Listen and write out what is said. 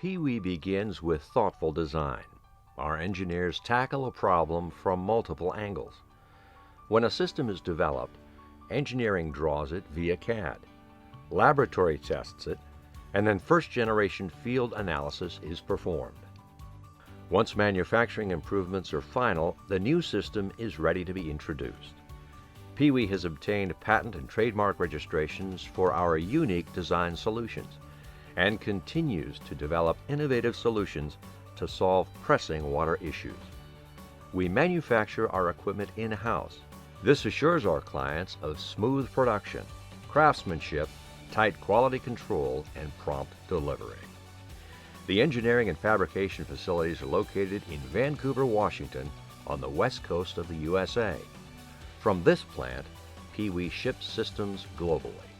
PEWE begins with thoughtful design. Our engineers tackle a problem from multiple angles. When a system is developed, engineering draws it via CAD. Laboratory tests it, and then first-generation field analysis is performed. Once manufacturing improvements are final, the new system is ready to be introduced. PEWE has obtained patent and trademark registrations for our unique design solutions and continues to develop innovative solutions to solve pressing water issues. We manufacture our equipment in-house. This assures our clients of smooth production, craftsmanship, tight quality control, and prompt delivery. The engineering and fabrication facilities are located in Vancouver, Washington, on the west coast of the USA. From this plant, PEWE ships systems globally.